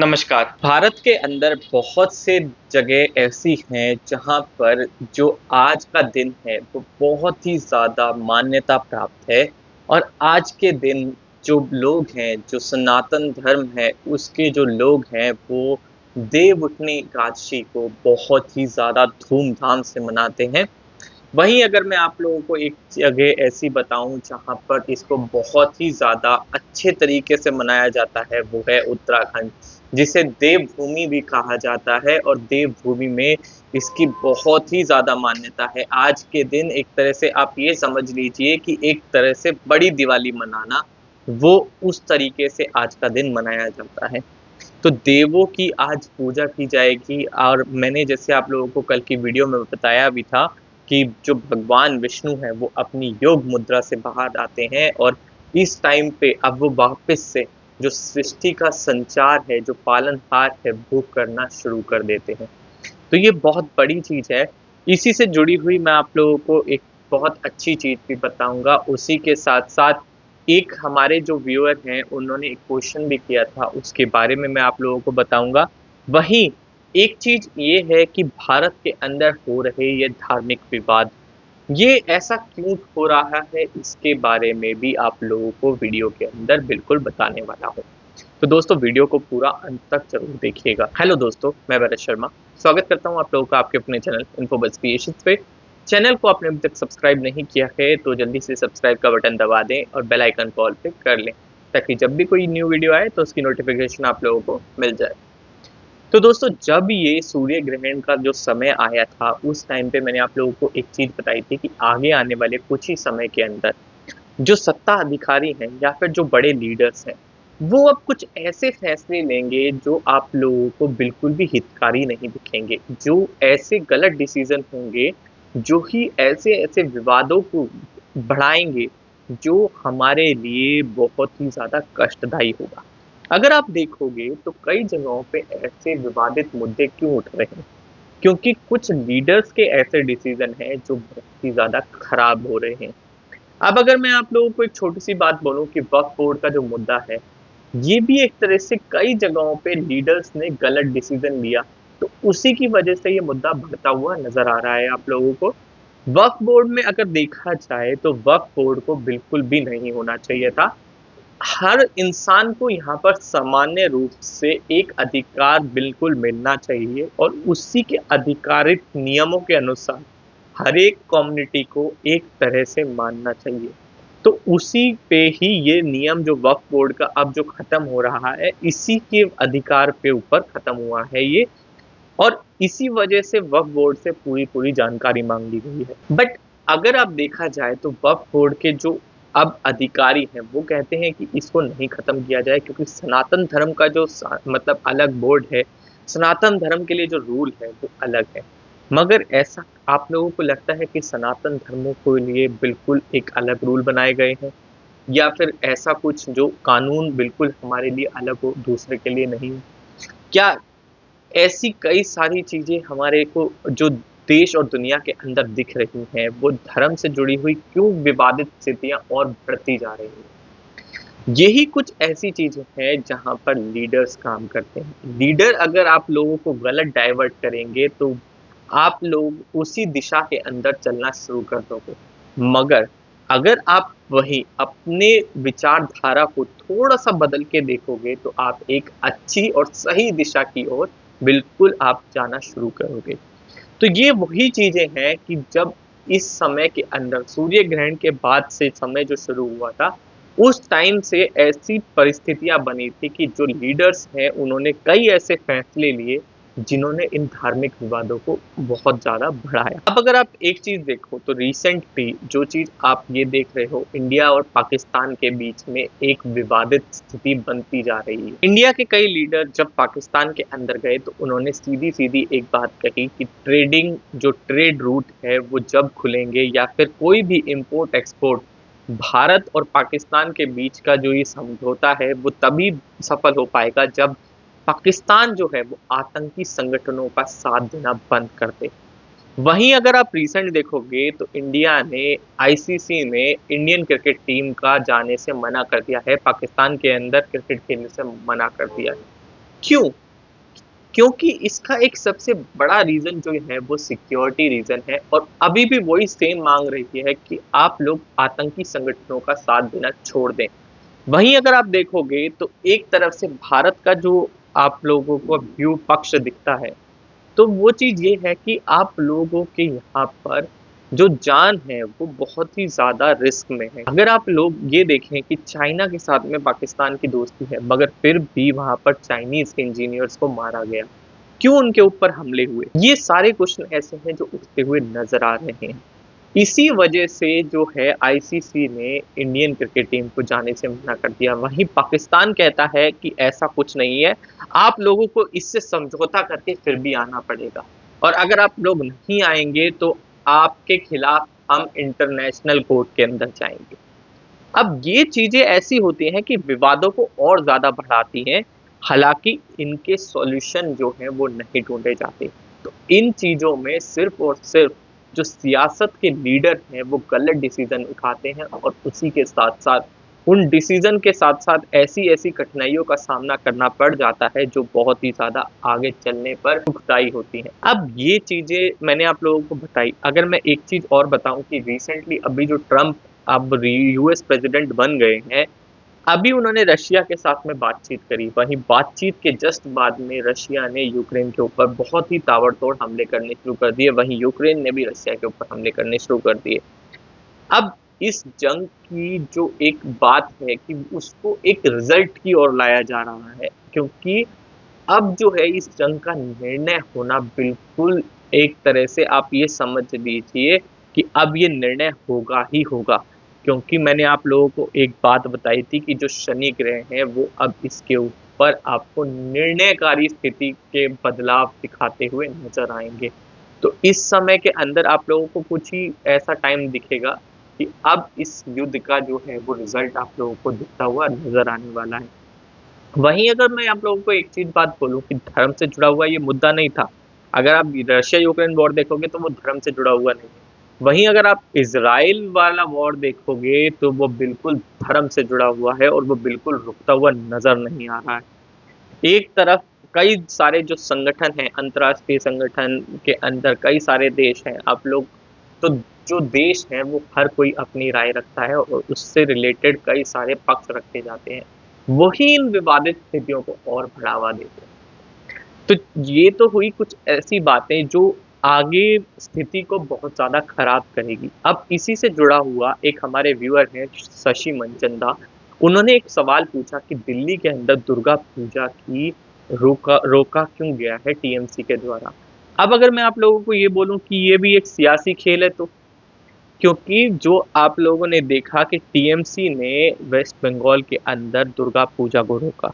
नमस्कार। भारत के अंदर बहुत से जगह ऐसी हैं जहाँ पर जो आज का दिन है वो बहुत ही ज़्यादा मान्यता प्राप्त है। और आज के दिन जो लोग हैं, जो सनातन धर्म है उसके जो लोग हैं वो देवउठनी एकादशी को बहुत ही ज़्यादा धूमधाम से मनाते हैं। वहीं अगर मैं आप लोगों को एक जगह ऐसी बताऊं जहां पर इसको बहुत ही ज़्यादा अच्छे तरीके से मनाया जाता है, वो है उत्तराखंड, जिसे देवभूमि भी कहा जाता है। और देवभूमि में इसकी बहुत ही ज़्यादा मान्यता है। आज के दिन एक तरह से आप ये समझ लीजिए कि एक तरह से बड़ी दिवाली मनाना, वो उस तरीके से आज का दिन मनाया जाता है। तो देवों की आज पूजा की जाएगी। और मैंने जैसे आप लोगों को कल की वीडियो में बताया भी था कि जो भगवान विष्णु हैं वो अपनी योग मुद्रा से बाहर आते हैं और इस टाइम पे अब वो वापस से जो सृष्टि का संचार है, जो पालनहार है, वो करना शुरू कर देते हैं। तो ये बहुत बड़ी चीज़ है। इसी से जुड़ी हुई मैं आप लोगों को एक बहुत अच्छी चीज़ भी बताऊँगा। उसी के साथ-साथ एक हमारे जो व्यूअर हैं उन्होंने एक क्वेश्चन भी किया था, उसके बारे में मैं आप लोगों को बताऊँगा। वहीं एक चीज़ ये है कि भारत के अंदर हो रहे ये धार्मिक विवाद, ये ऐसा क्यों हो रहा है, इसके बारे में भी आप लोगों को वीडियो के अंदर बिल्कुल बताने वाला हूँ। तो दोस्तों वीडियो को पूरा अंत तक जरूर देखिएगा। हेलो दोस्तों, मैं भरत शर्मा स्वागत करता हूं आप लोगों का आपके अपने चैनल इन्फोबज़ क्रिएशंस पे। चैनल को आपने अभी तक सब्सक्राइब नहीं किया है तो जल्दी से सब्सक्राइब का बटन दबा दें और बेल आइकन को ऑल पे कर लें, ताकि जब भी कोई न्यू वीडियो आए तो उसकी नोटिफिकेशन आप लोगों को मिल जाए। तो दोस्तों जब ये सूर्य ग्रहण का जो समय आया था उस टाइम पे मैंने आप लोगों को एक चीज़ बताई थी कि आगे आने वाले कुछ ही समय के अंदर जो सत्ता अधिकारी हैं या फिर जो बड़े लीडर्स हैं, वो अब कुछ ऐसे फैसले लेंगे जो आप लोगों को बिल्कुल भी हितकारी नहीं दिखेंगे। जो ऐसे गलत डिसीज़न होंगे, जो ही ऐसे-ऐसे विवादों को बढ़ाएँगे, जो हमारे लिए बहुत ही ज़्यादा कष्टदायी होगा। अगर आप देखोगे तो कई जगहों पे ऐसे विवादित मुद्दे क्यों उठ रहे हैं? क्योंकि कुछ लीडर्स के ऐसे डिसीज़न हैं जो बहुत ही ज़्यादा खराब हो रहे हैं। अब अगर मैं आप लोगों को एक छोटी-सी बात बोलूँ कि वक्फ बोर्ड का जो मुद्दा है, ये भी एक तरह से कई जगहों पे लीडर्स ने गलत डिसीज़न लिया, तो उसी की वजह से ये मुद्दा बढ़ता हुआ नज़र आ रहा है आप लोगों को। वक्फ बोर्ड में अगर देखा जाए तो वक्फ बोर्ड को बिल्कुल भी नहीं होना चाहिए था। हर इंसान को यहाँ पर सामान्य रूप से एक अधिकार बिल्कुल मिलना चाहिए और उसी के अधिकारित नियमों के अनुसार हर एक कम्युनिटी को एक तरह से मानना चाहिए। तो उसी पे ही ये नियम जो वक्फ बोर्ड का अब जो खत्म हो रहा है, इसी के अधिकार पे ऊपर खत्म हुआ है ये। और इसी वजह से वक्फ बोर्ड से पूरी-पूरी जानकारी माँग ली गई है। बट अगर आप देखा जाए तो वक्फ बोर्ड के जो अब अधिकारी हैं, वो कहते हैं कि इसको नहीं ख़त्म किया जाए क्योंकि सनातन धर्म का जो मतलब अलग बोर्ड है, सनातन धर्म के लिए जो रूल है वो अलग है। मगर ऐसा आप लोगों को लगता है कि सनातन धर्मों के लिए बिल्कुल एक अलग रूल बनाए गए हैं? या फिर ऐसा कुछ जो कानून बिल्कुल हमारे लिए अलग हो, दूसरे के लिए नहीं हो? क्या ऐसी कई सारी चीज़ें हमारे को जो देश और दुनिया के अंदर दिख रही हैं, वो धर्म से जुड़ी हुई क्यों विवादित स्थितियाँ और बढ़ती जा रही हैं? यही कुछ ऐसी चीज़ें हैं जहाँ पर लीडर्स काम करते हैं। लीडर अगर आप लोगों को गलत डाइवर्ट करेंगे तो आप लोग उसी दिशा के अंदर चलना शुरू कर दोगे। मगर अगर आप वही अपने विचारधारा को थोड़ा-सा बदल के देखोगे तो आप एक अच्छी और सही दिशा की ओर बिल्कुल आप जाना शुरू करोगे। तो ये वही चीज़ें हैं कि जब इस समय के अंदर सूर्य ग्रहण के बाद से समय जो शुरू हुआ था, उस टाइम से ऐसी परिस्थितियाँ बनी थी कि जो लीडर्स हैं, उन्होंने कई ऐसे फैसले लिए, जिन्होंने इन धार्मिक विवादों को बहुत ज़्यादा बढ़ाया। अब अगर आप एक चीज़ देखो तो रिसेंटली जो चीज़ आप ये देख रहे हो, इंडिया और पाकिस्तान के बीच में एक विवादित स्थिति बनती जा रही है। इंडिया के कई लीडर जब पाकिस्तान के अंदर गए तो उन्होंने सीधी-सीधी एक बात कही कि जो ट्रेड रूट है वो जब खुलेंगे या फिर कोई भी इम्पोर्ट एक्सपोर्ट भारत और पाकिस्तान के बीच का जो ये समझौता है वो तभी सफल हो पाएगा जब पाकिस्तान जो है वो आतंकी संगठनों का साथ देना बंद कर दे। वहीं अगर आप रिसेंट देखोगे तो इंडिया ने आईसीसी में इंडियन क्रिकेट टीम का जाने से मना कर दिया है, पाकिस्तान के अंदर क्रिकेट खेलने से मना कर दिया है। क्यों? क्योंकि इसका एक सबसे बड़ा रीज़न जो है वो सिक्योरिटी रीज़न है, और अभी भी वही सेम माँग रही है कि आप लोग आतंकी संगठनों का साथ देना छोड़ दें। वहीं अगर आप देखोगे तो एक तरफ से भारत का जो आप लोगों को व्यू पक्ष दिखता है, तो वो चीज़ ये है कि आप लोगों के यहाँ पर जो जान है वो बहुत ही ज़्यादा रिस्क में है। अगर आप लोग ये देखें कि चाइना के साथ में पाकिस्तान की दोस्ती है, मगर फिर भी वहाँ पर चाइनीज़ के इंजीनियर्स को मारा गया। क्यों उनके ऊपर हमले हुए? ये सारे क्वेश्चन ऐसे हैं जो उठते हुए नज़र आ रहे हैं। इसी वजह से जो है आईसीसी ने इंडियन क्रिकेट टीम को जाने से मना कर दिया। वहीं पाकिस्तान कहता है कि ऐसा कुछ नहीं है, आप लोगों को इससे समझौता करके फिर भी आना पड़ेगा, और अगर आप लोग नहीं आएँगे तो आपके खिलाफ हम इंटरनेशनल कोर्ट के अंदर जाएँगे। अब ये चीज़ें ऐसी होती हैं कि विवादों को और ज़्यादा बढ़ाती हैं, हालाँकि इनके सॉल्यूशन जो हैं वो नहीं ढूँढे जाते। तो इन चीज़ों में सिर्फ़ और सिर्फ़ जो सियासत के लीडर हैं वो गलत डिसीज़न उठाते हैं, और उसी के साथ-साथ उन डिसीज़न के साथ-साथ ऐसी-ऐसी कठिनाइयों का सामना करना पड़ जाता है जो बहुत ही ज़्यादा आगे चलने पर दुखदाई होती हैं। अब ये चीज़ें मैंने आप लोगों को बताई, अगर मैं एक चीज़ और बताऊँ कि रिसेंटली अभी जो ट्रम्प अब यूएस प्रेसिडेंट बन गए हैं, अभी उन्होंने रशिया के साथ में बातचीत करी। वहीं बातचीत के जस्ट बाद में रशिया ने यूक्रेन के ऊपर बहुत ही ताबड़तोड़ हमले करने शुरू कर दिए, वहीं यूक्रेन ने भी रशिया के ऊपर हमले करने शुरू कर दिए। अब इस जंग की जो एक बात है कि उसको एक रिज़ल्ट की ओर लाया जा रहा है, क्योंकि अब जो है इस जंग का निर्णय होना बिल्कुल, एक तरह से आप ये समझ लीजिए कि अब ये निर्णय होगा ही होगा। क्योंकि मैंने आप लोगों को एक बात बताई थी कि जो शनि ग्रह हैं वो अब इसके ऊपर आपको निर्णयकारी स्थिति के बदलाव दिखाते हुए नज़र आएँगे। तो इस समय के अंदर आप लोगों को कुछ ही ऐसा टाइम दिखेगा कि अब इस युद्ध का जो है वो रिज़ल्ट आप लोगों को दिखता हुआ नज़र आने वाला है। वहीं अगर मैं आप लोगों को एक चीज़ बात बोलूँ कि धर्म से जुड़ा हुआ ये मुद्दा नहीं था। अगर आप रशिया यूक्रेन वॉर देखोगे तो वो धर्म से जुड़ा हुआ नहीं है। वहीं अगर आप इज़राइल वाला वॉर देखोगे तो वो बिल्कुल धर्म से जुड़ा हुआ है, और वो बिल्कुल रुकता हुआ नज़र नहीं आ रहा है। एक तरफ कई सारे जो संगठन हैं, अंतर्राष्ट्रीय संगठन के अंदर कई सारे देश हैं। आप लोग तो जो देश हैं वो हर कोई अपनी राय रखता है, और उससे रिलेटेड कई सारे पक्ष रखे जाते हैं। वही इन विवादित स्थितियों को और बढ़ावा देते हैं। तो ये तो हुई कुछ ऐसी बातें जो आगे स्थिति को बहुत ज़्यादा खराब करेगी। अब इसी से जुड़ा हुआ एक हमारे व्यूअर हैं शशि मनचंदा, उन्होंने एक सवाल पूछा कि दिल्ली के अंदर दुर्गा पूजा की रोका क्यों गया है टीएमसी के द्वारा? अब अगर मैं आप लोगों को ये बोलूँ कि ये भी एक सियासी खेल है, तो क्योंकि जो आप लोगों ने देखा कि टीएमसी ने वेस्ट बंगाल के अंदर दुर्गा पूजा को रोका।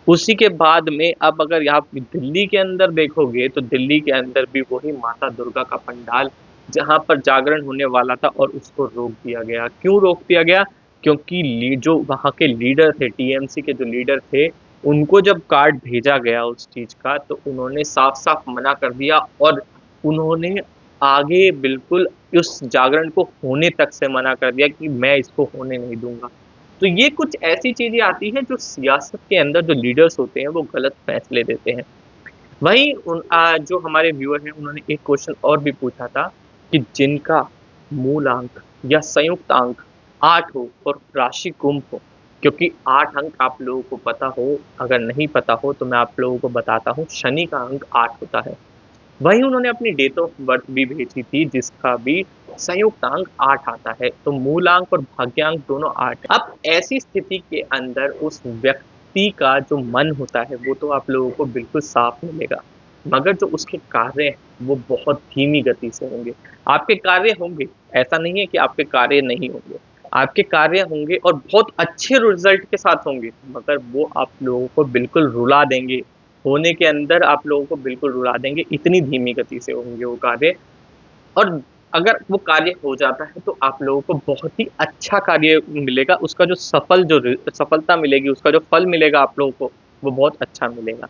उसी के बाद में अब अगर आप दिल्ली के अंदर देखोगे तो दिल्ली के अंदर भी वही माता दुर्गा का पंडाल जहाँ पर जागरण होने वाला था, और उसको रोक दिया गया। क्यों रोक दिया गया? क्योंकि जो वहाँ के लीडर थे, टीएमसी के जो लीडर थे, उनको जब कार्ड भेजा गया उस चीज़ का, तो उन्होंने साफ-साफ मना कर दिया, और उन्होंने आगे बिल्कुल उस जागरण को होने तक से मना कर दिया कि मैं इसको होने नहीं दूँगा। तो ये कुछ ऐसी चीज़ें आती हैं जो सियासत के अंदर जो लीडर्स होते हैं वो गलत फैसले देते हैं। वहीं जो हमारे व्यूअर हैं उन्होंने एक क्वेश्चन और भी पूछा था कि जिनका मूलांक या संयुक्त अंक 8 हो और राशि गुम हो, क्योंकि 8 अंक आप लोगों को पता हो, अगर नहीं पता हो तो मैं आप लोगों को बताता हूँ, शनि का अंक 8 होता है। वहीं उन्होंने अपनी डेट ऑफ बर्थ भी भेजी थी जिसका भी संयुक्त अंक 8 आता है, तो मूलांक और भाग्यांक दोनों 8 है। अब ऐसी स्थिति के अंदर उस व्यक्ति का जो मन होता है वो तो आप लोगों को बिल्कुल साफ मिलेगा, मगर जो उसके कार्य हैं वो बहुत धीमी गति से होंगे। आपके कार्य होंगे, ऐसा नहीं है कि आपके कार्य नहीं होंगे। आपके कार्य होंगे और बहुत अच्छे रिज़ल्ट के साथ होंगे, मगर वो आप लोगों को बिल्कुल रुला देंगे। होने के अंदर आप लोगों को बिल्कुल रुला देंगे, इतनी धीमी गति से होंगे वो कार्य। और अगर वो कार्य हो जाता है तो आप लोगों को बहुत ही अच्छा कार्य मिलेगा, उसका जो सफलता मिलेगी, उसका जो फल मिलेगा आप लोगों को, वो बहुत अच्छा मिलेगा।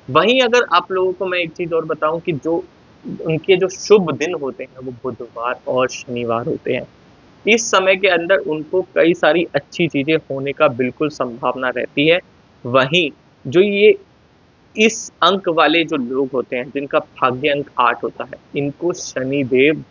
वहीं अगर आप लोगों को मैं एक चीज़ और बताऊँ कि जो उनके जो शुभ दिन होते हैं वो बुधवार और शनिवार होते हैं। इस समय के अंदर उनको कई सारी अच्छी चीज़ें होने का बिल्कुल संभावना रहती है। वहीं जो ये इस अंक वाले जो लोग होते हैं, जिनका भाग्य अंक 8 होता है, इनको शनिदेव,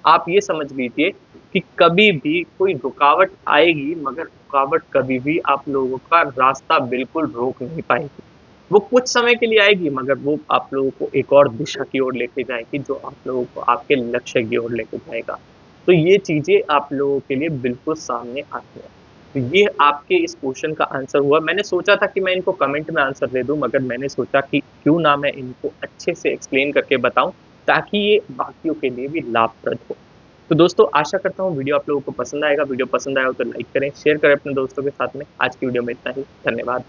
आप ये समझ लीजिए कि कभी भी कोई रुकावट आएगी, मगर रुकावट कभी भी आप लोगों का रास्ता बिल्कुल रोक नहीं पाएगी। वो कुछ समय के लिए आएगी, मगर वो आप लोगों को एक और दिशा की ओर लेके जाएगी, जो आप लोगों को आपके लक्ष्य की ओर लेके जाएगा। तो ये चीज़ें आप लोगों के लिए बिल्कुल सामने आती हैं। तो ये आपके इस क्वेश्चन का आंसर हुआ। मैंने सोचा था कि मैं इनको कमेंट में आंसर दे दूँ, मगर मैंने सोचा कि क्यों ना मैं इनको अच्छे से एक्सप्लेन करके बताऊँ, ताकि ये बाकियों के लिए भी लाभप्रद हो। तो दोस्तों, आशा करता हूँ वीडियो आप लोगों को पसंद आएगा। वीडियो पसंद आया हो तो लाइक करें, शेयर करें अपने दोस्तों के साथ में। आज की वीडियो में इतना ही। धन्यवाद।